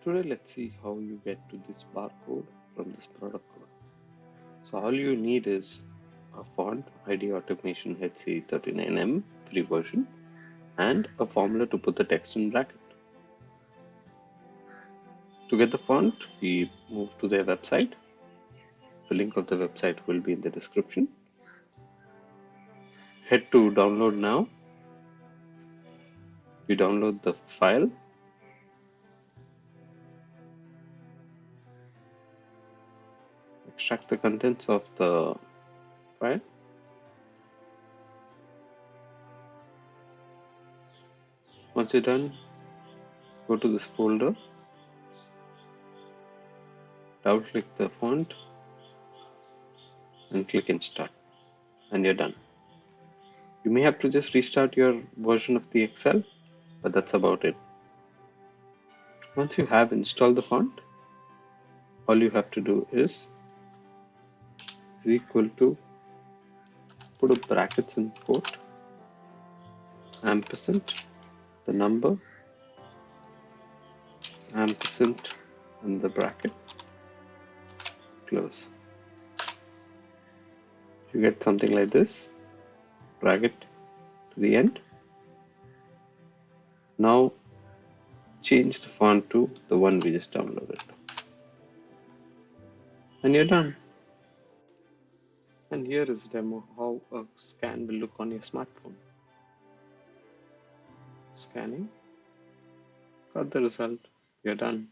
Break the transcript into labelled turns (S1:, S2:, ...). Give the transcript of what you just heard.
S1: Today let's see how you get to this barcode from this product code. So all you need is a font, ID Automation HC39M free version, and a formula to put the text in bracket. To get the font, we move to their website. The link of the website will be in the description. Head to download now. You download the file. Extract the contents of the file. Once you're done, go to this folder, double click the font and click install, and you're done. You may have to just restart your version of the Excel, but that's about it. Once you have installed the font, all you have to do is equal to, put a brackets in quote, ampersand, the number, ampersand, and the bracket, close. You get something like this, bracket to the end. Now change the font to the one we just downloaded. And you're done. And here is a demo how a scan will look on your smartphone. Scanning, got the result, you're done.